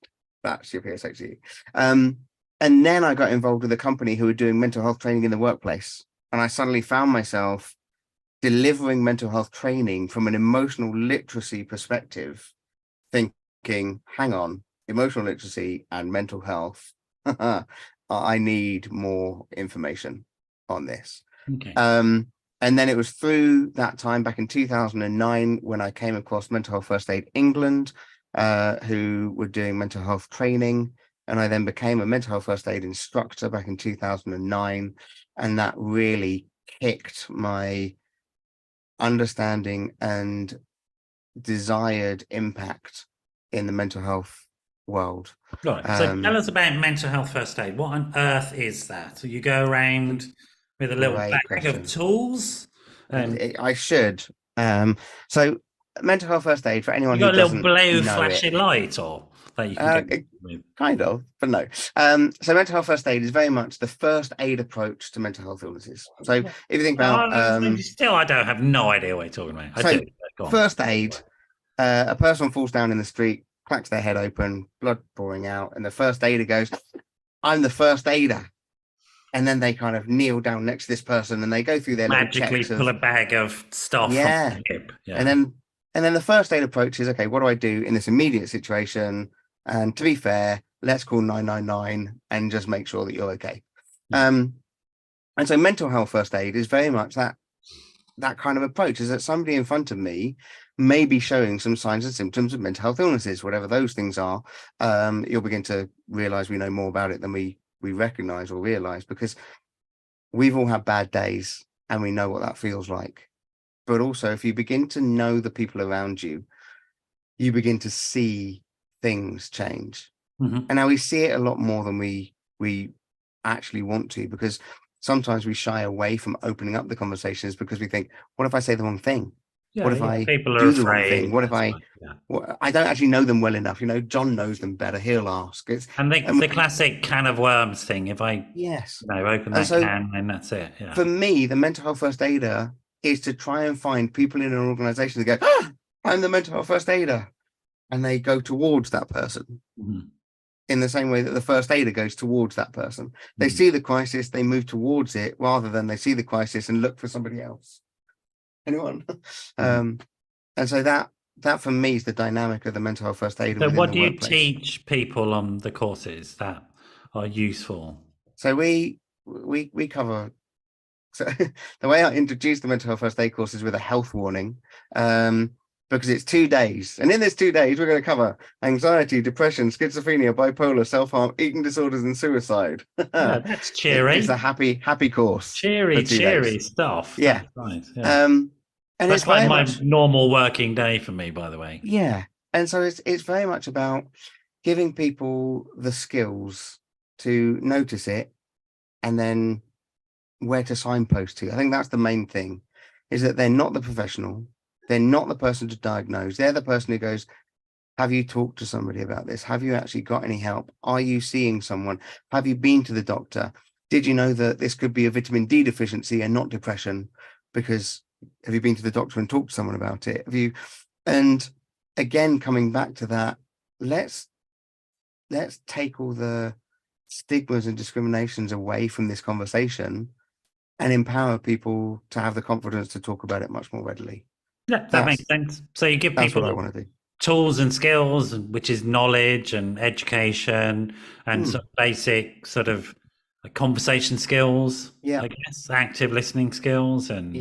That's your PSHCE. And then I got involved with a company who were doing mental health training in the workplace. And I suddenly found myself delivering mental health training from an emotional literacy perspective, thinking, hang on, emotional literacy and mental health. I need more information on this. Okay. And then it was through that time back in 2009 when I came across Mental Health First Aid England, who were doing mental health training. And I then became a mental health first aid instructor back in 2009. And that really kicked my understanding and desired impact in the mental health world. Right. So tell us about mental health first aid. What on earth is that? So you go around with a little bag of tools? I should. So mental health first aid, for anyone who doesn't know, a little blue flashing light, or that you can get with? Kind of, but no. So mental health first aid is very much the first aid approach to mental health illnesses. So if you think about still, I don't have no idea what you're talking about. So first aid, a person falls down in the street, cracks their head open, blood pouring out, and the first aider goes, "I'm the first aider." And then they kind of kneel down next to this person and they go through their magically pull a bag of stuff from the hip. And then the first aid approach is, okay, what do I do in this immediate situation? And to be fair, let's call 999 and just make sure that you're okay. And so mental health first aid is very much that kind of approach, is that somebody in front of me may be showing some signs and symptoms of mental health illnesses, whatever those things are. You'll begin to realize we know more about it than we recognize or realize, because we've all had bad days and we know what that feels like. But also, if you begin to know the people around you, you begin to see things change. And now we see it a lot more than we actually want to, because sometimes we shy away from opening up the conversations because we think, what if I say the wrong thing? What if I do the wrong thing? What if I don't actually know them well enough? John knows them better. He'll ask. And the classic can of worms thing. If I open that can, then that's it. Yeah. For me, the mental health first aider is to try and find people in an organization that go, I'm the mental health first aider. And they go towards that person in the same way that the first aider goes towards that person. They see the crisis, they move towards it, rather than they see the crisis and look for somebody else. Anyone? And so that for me is the dynamic of the mental health first aid. So what do you teach people on the courses that are useful? So we cover, so the way I introduce the mental health first aid course is with a health warning, because it's 2 days. And in this 2 days, we're going to cover anxiety, depression, schizophrenia, bipolar, self-harm, eating disorders, and suicide. Yeah, that's cheery. It's a happy course. Cheery stuff. Yeah. That's nice. Yeah. And that's it's like very my much normal working day for me, by the way. Yeah. And so it's very much about giving people the skills to notice it and then where to signpost to. I think that's the main thing, is that they're not the professional. They're not the person to diagnose. They're the person who goes, have you talked to somebody about this? Have you actually got any help? Are you seeing someone? Have you been to the doctor? Did you know that this could be a vitamin D deficiency and not depression? Because have you been to the doctor and talked to someone about it? Have you? And again, coming back to that, let's take all the stigmas and discriminations away from this conversation and empower people to have the confidence to talk about it much more readily. Yeah, that makes sense. So you give people what I want to do. Tools and skills, which is knowledge and education and sort of basic sort of conversation skills, I guess, active listening skills and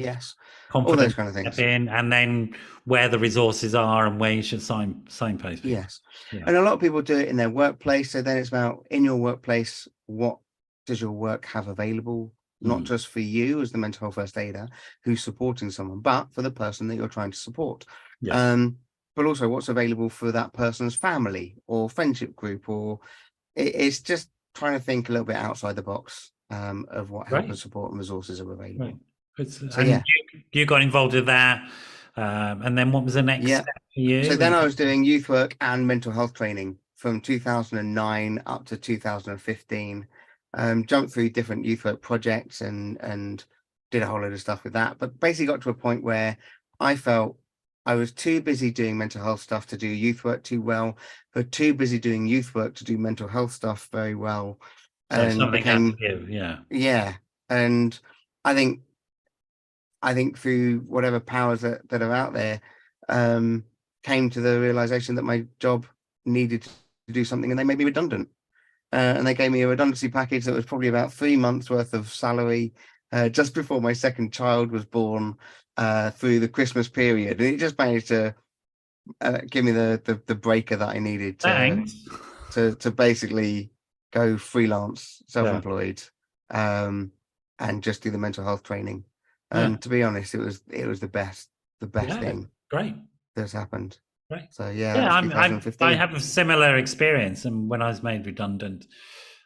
all those kind of things. And then where the resources are and where you should signpost people. Yes. Yeah. And a lot of people do it in their workplace. So then it's about, in your workplace, what does your work have available? Not just for you as the mental health first aider who's supporting someone, but for the person that you're trying to support. Yeah. But also what's available for that person's family or friendship group, or it's just trying to think a little bit outside the box of what help and support and resources are available. Right. So you got involved with that. And then what was the next step for you? So then I was doing youth work and mental health training from 2009 up to 2015. Jumped through different youth work projects and did a whole load of stuff with that. But basically got to a point where I felt I was too busy doing mental health stuff to do youth work too well, but too busy doing youth work to do mental health stuff very well. So something had to give, yeah. And I think through whatever powers that are out there, came to the realization that my job needed to do something, and they made me redundant. And they gave me a redundancy package that was probably about 3 months worth of salary just before my second child was born, through the Christmas period. And it just managed to give me the breaker that I needed to basically go freelance, self-employed, and just do the mental health training. And to be honest, it was the best thing that's happened. Right. So I have a similar experience, and when I was made redundant,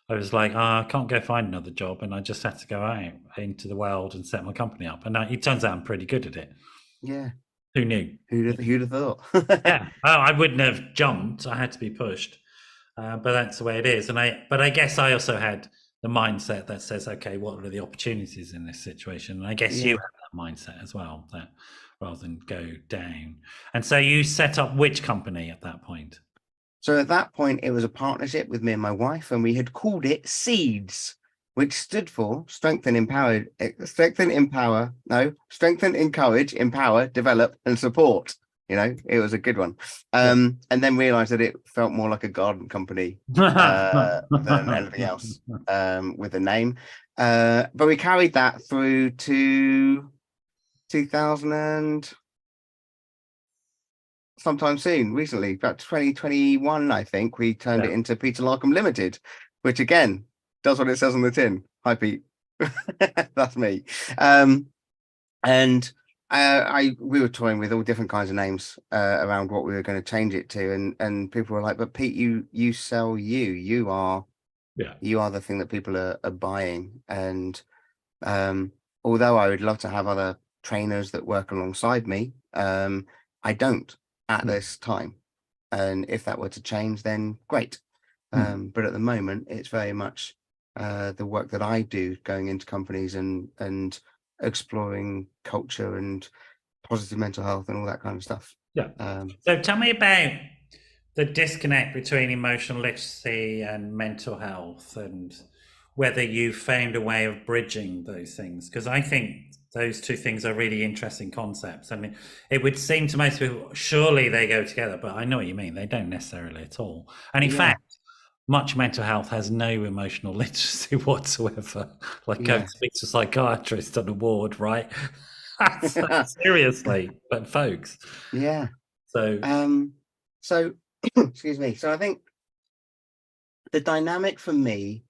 I was like, I can't go find another job, and I just had to go out into the world and set my company up. And it turns out I'm pretty good at it. Yeah. Who knew? Who'd have thought? Yeah. Oh, I wouldn't have jumped. I had to be pushed. But that's the way it is. But I guess I also had the mindset that says, okay, what are the opportunities in this situation? And I guess you have that mindset as well, that rather than go down. And so you set up which company at that point? So at that point, it was a partnership with me and my wife, and we had called it SEEDS, which stood for Strengthen, Encourage, Empower, Develop, and Support. It was a good one. And then realized that it felt more like a garden company than anything else with the name. But we carried that through to 2000 and sometime soon, recently, about 2021, I think, we turned it into Peter Larkum Limited, which again does what it says on the tin. Hi, Pete. That's me. And we were toying with all different kinds of names around what we were going to change it to, and people were like, "But Pete, you sell you are the thing that people are buying." And although I would love to have other trainers that work alongside me, I don't at this time, and if that were to change, then great. But at the moment, it's very much the work that I do, going into companies and exploring culture and positive mental health and all that kind of stuff. So tell me about the disconnect between emotional literacy and mental health, and whether you found a way of bridging those things, because I think those two things are really interesting concepts. I mean, it would seem to most people, surely they go together, but I know what you mean. They don't necessarily at all. And in fact, much mental health has no emotional literacy whatsoever. Like go to speak to a psychiatrist on a ward, right? Seriously, but folks. Yeah. So excuse me. So I think the dynamic for me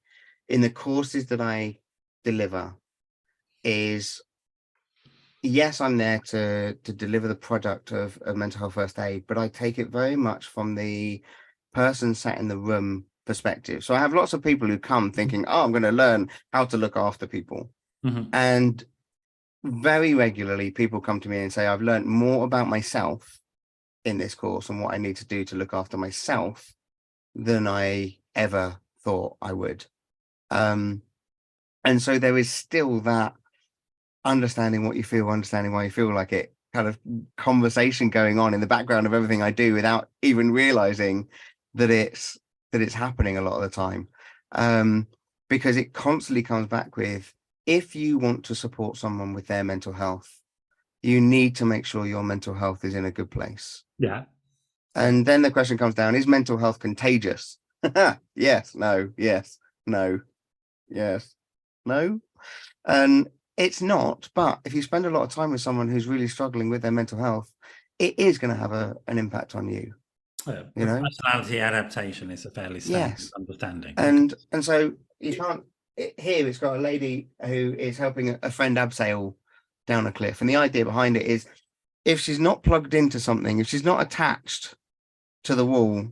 in the courses that I deliver is, yes, I'm there to deliver the product of mental health first aid, but I take it very much from the person sat in the room perspective. So I have lots of people who come thinking, oh, I'm going to learn how to look after people. And very regularly people come to me and say, I've learned more about myself in this course and what I need to do to look after myself than I ever thought I would. And so there is still that understanding what you feel, understanding why you feel like it, kind of conversation going on in the background of everything I do without even realizing that it's happening a lot of the time. Because it constantly comes back with, if you want to support someone with their mental health, you need to make sure your mental health is in a good place. Yeah. And then the question comes down, is mental health contagious? Yes, no, yes, no, yes, no. And it's not, but if you spend a lot of time with someone who's really struggling with their mental health, it is going to have an impact on you. Personality adaptation is a fairly standard understanding. And so you can't, here it's got a lady who is helping a friend abseil down a cliff. And the idea behind it is, if she's not plugged into something, if she's not attached to the wall,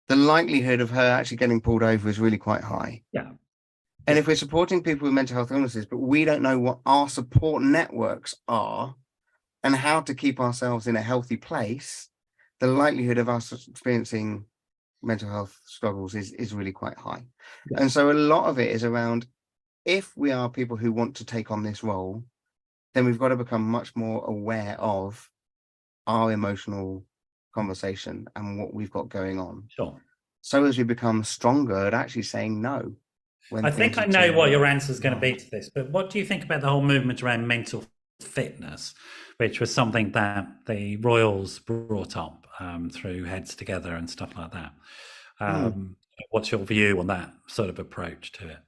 the likelihood of her actually getting pulled over is really quite high. Yeah. And if we're supporting people with mental health illnesses, but we don't know what our support networks are and how to keep ourselves in a healthy place, the likelihood of us experiencing mental health struggles is really quite high. Yeah. And so a lot of it is around, if we are people who want to take on this role, then we've got to become much more aware of our emotional conversation and what we've got going on. Sure. So as we become stronger at actually saying no. I think I know what your answer is going to be to this, but what do you think about the whole movement around mental fitness, which was something that the Royals brought up through Heads Together and stuff like that? What's your view on that sort of approach to it?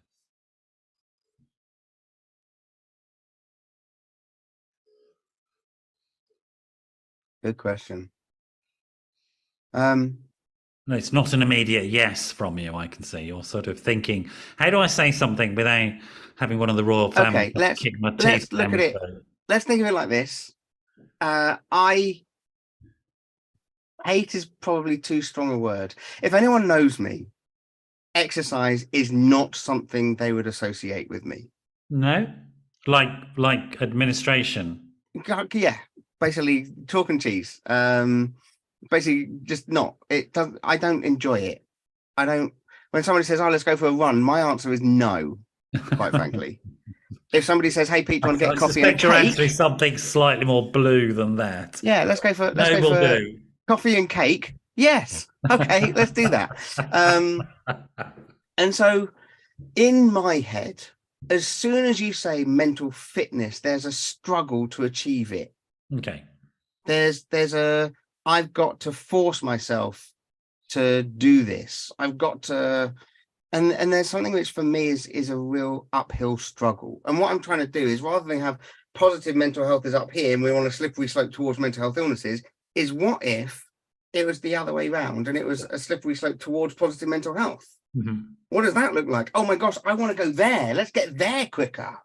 Good question. No, it's not an immediate yes from you. I can see you're sort of thinking, how do I say something without having one of the royal family? Okay, let's look at it. Let's think of it like this. Hate is probably too strong a word. If anyone knows me, exercise is not something they would associate with me. No, like administration. Yeah, basically chalk and cheese. Basically just not. It doesn't. I don't enjoy it. I don't. When somebody says, "Oh, let's go for a run," my answer is no. Quite frankly, if somebody says, "Hey, Pete, do you want to get coffee and cake?" Your answer is something slightly more blue than that. Yeah, let's go for coffee and cake. Yes, okay, let's do that. And so, in my head, as soon as you say mental fitness, there's a struggle to achieve it. Okay. There's a, I've got to force myself to do this. I've got to, and there's something which for me is a real uphill struggle. And what I'm trying to do is, rather than have positive mental health is up here and we're on a slippery slope towards mental health illnesses, is what if it was the other way around and it was a slippery slope towards positive mental health? What does that look like? Oh my gosh, I want to go there. Let's get there quicker.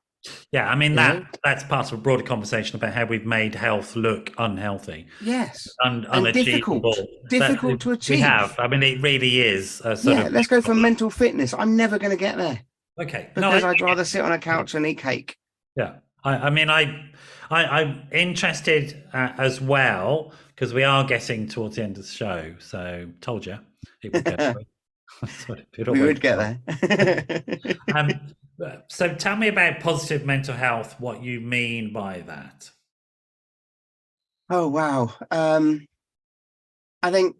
Yeah, I mean, that's part of a broader conversation about how we've made health look unhealthy. Yes. And difficult to achieve. We have. I mean, it really is. Let's go for mental fitness. I'm never going to get there. Okay. Because I'd rather sit on a couch and eat cake. Yeah. I'm interested as well, because we are getting towards the end of the show. So told you it would get there. We would get there. So tell me about positive mental health, what you mean by that. Oh, wow. I think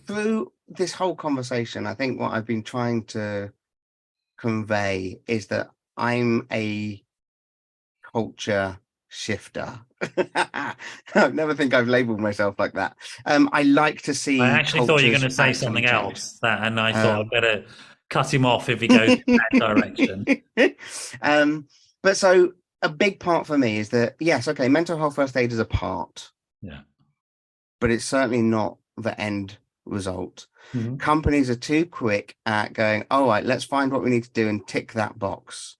through this whole conversation, I think what I've been trying to convey is that I'm a culture shifter. I never think I've labeled myself like that. I like to see. I actually thought you were going to say something else, and I thought I'd better cut him off if he goes in that direction. But so a big part for me is that, yes, okay, mental health first aid is a part. Yeah. but it's certainly not the end result. Mm-hmm. Companies are too quick at going, all right, let's find what we need to do and tick that box.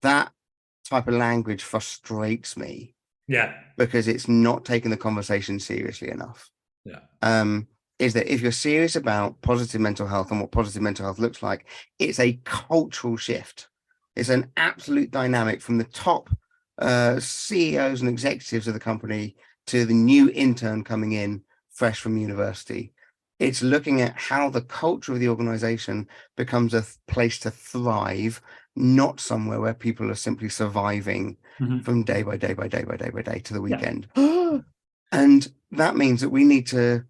That type of language frustrates me. Yeah. Because it's not taking the conversation seriously enough. Yeah. Is that if you're serious about positive mental health and what positive mental health looks like, it's a cultural shift. It's an absolute dynamic from the top CEOs and executives of the company to the new intern coming in fresh from university. It's looking at how the culture of the organization becomes a place to thrive, not somewhere where people are simply surviving from day by day by day by day by day to the weekend. Yeah. And that means that we need to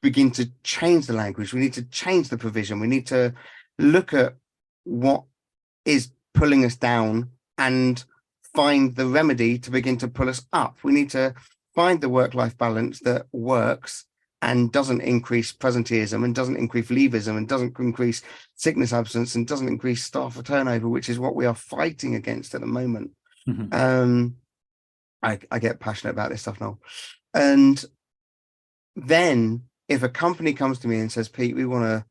begin to change the language. We need to change the provision. We need to look at what is pulling us down and find the remedy to begin to pull us up. We need to find the work-life balance that works and doesn't increase presenteeism and doesn't increase leavism and doesn't increase sickness absence and doesn't increase staff turnover, which is what we are fighting against at the moment. Mm-hmm. I get passionate about this stuff now. And then if a company comes to me and says, Pete, we want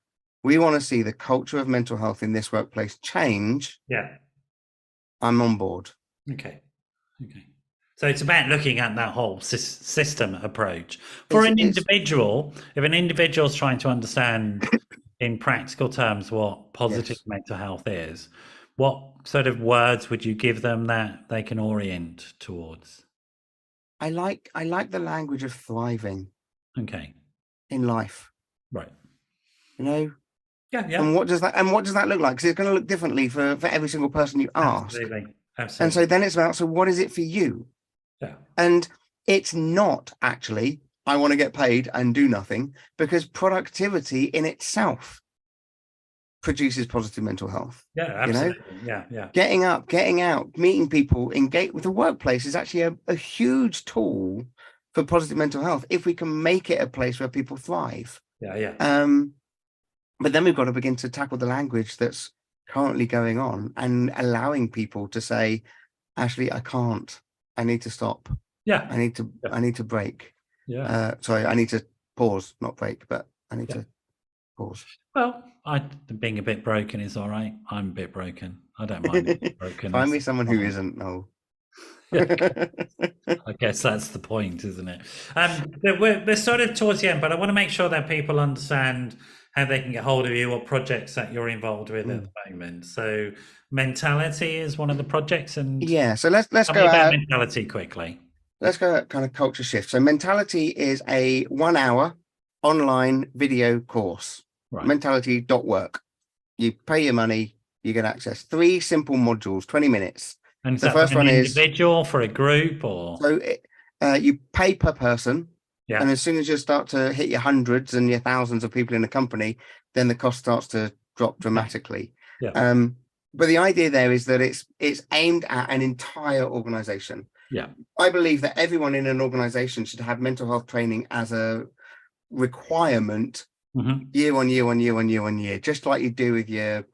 to see the culture of mental health in this workplace change. Yeah. I'm on board. Okay. So it's about looking at that whole system approach. For an individual, if an individual is trying to understand in practical terms what positive mental health is, what sort of words would you give them that they can orient towards? I like the language of thriving. Okay. In life. Right. You know? Yeah. And what does that look like? Because it's going to look differently for every single person you ask. Absolutely. And so then it's about, so what is it for you? Yeah. And it's not actually, I want to get paid and do nothing, because productivity in itself produces positive mental health. Yeah, absolutely. You know? Yeah. Getting up, getting out, meeting people, engage with the workplace is actually a huge tool for positive mental health if we can make it a place where people thrive. Yeah. But then we've got to begin to tackle the language that's currently going on and allowing people to say, actually, I can't. I need to stop. Yeah. I need to break. Yeah. Sorry, I need to pause, not break, but I need to pause. Well, being a bit broken is all right. I'm a bit broken. I don't mind broken. Find me someone who isn't. No. I guess that's the point, isn't it? We're sort of towards the end, but I want to make sure that people understand how they can get hold of you, what projects that you're involved with at the moment. So mentality is one of the projects, and so let's go about mentality quickly. Let's go at kind of culture shift. So mentality is a 1 hour online video course. Right. Mentality.work. You pay your money, you get access. 3 simple modules, 20 minutes. And the first one is individual, for a group, or so you pay per person. Yeah. And as soon as you start to hit your hundreds and your thousands of people in a company, then the cost starts to drop dramatically. Yeah. But the idea there is that it's aimed at an entire organization. Yeah. I believe that everyone in an organization should have mental health training as a requirement year on year, just like you do with your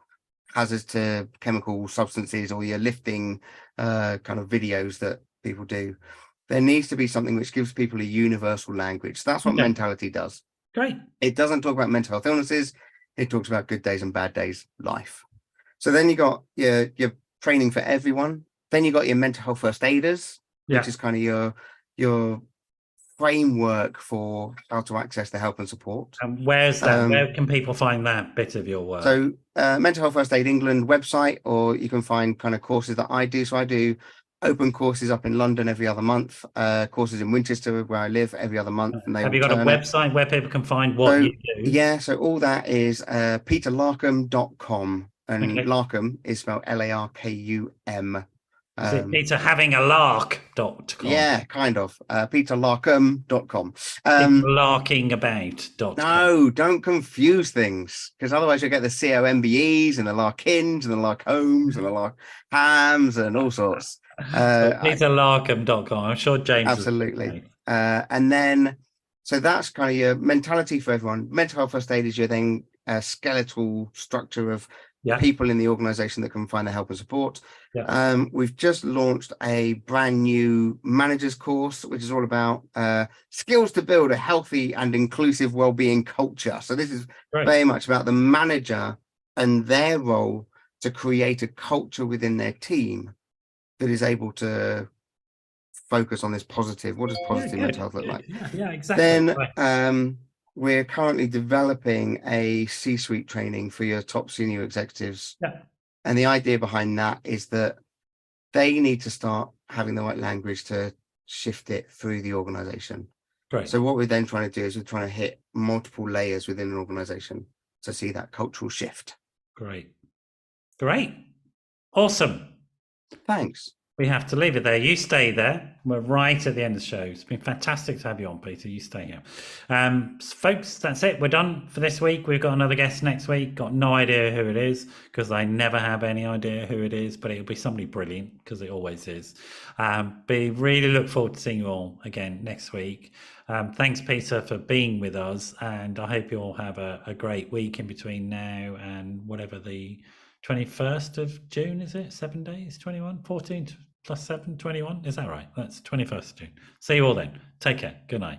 hazards to chemical substances or your lifting kind of videos that people do. There needs to be something which gives people a universal language. That's what mentality does. Great. It doesn't talk about mental health illnesses. It talks about good days and bad days life. So then you got your training for everyone. Then you got your mental health first aiders, which is kind of your framework for how to access the help and support. And where's that? Where can people find that bit of your work? So Mental Health First Aid England website, or you can find kind of courses that I do. So I do open courses up in London every other month, courses in Winchester where I live every other month. And have you got a website where people can find what you do? Yeah, so all that is peterlarkum.com, and Larkum is spelled Larkum. Peter having a lark.com. Yeah, kind of. peterlarkum.com. Larking about.com. No, don't confuse things, because otherwise you'll get the COMBEs and the Larkins and the Larkhomes and the Larkhams and all sorts. peterlarkum.com. I'm sure James. Absolutely. And then, so that's kind of your mentality for everyone. Mental health first aid is your then skeletal structure of people in the organization that can find the help and support. Yeah. We've just launched a brand new managers course, which is all about skills to build a healthy and inclusive well-being culture. So this is very much about the manager and their role to create a culture within their team that is able to focus on this positive. What does positive mental health look like? Yeah, exactly. Then we're currently developing a C-suite training for your top senior executives. Yeah. And the idea behind that is that they need to start having the right language to shift it through the organization. Great. So what we're then trying to do is we're trying to hit multiple layers within an organization to see that cultural shift. Great. Awesome. Thanks. We have to leave it there. You stay there. We're right at the end of the show. It's been fantastic to have you on, Peter. You stay here. Folks, that's it. We're done for this week. We've got another guest next week. Got no idea who it is because I never have any idea who it is, but it'll be somebody brilliant because it always is. But really look forward to seeing you all again next week. Thanks, Peter, for being with us. And I hope you all have a great week in between now and whatever the 21st of June, is it? 7 days? 21? 14 plus 7, 21? Is that right? That's 21st of June. See you all then. Take care. Good night.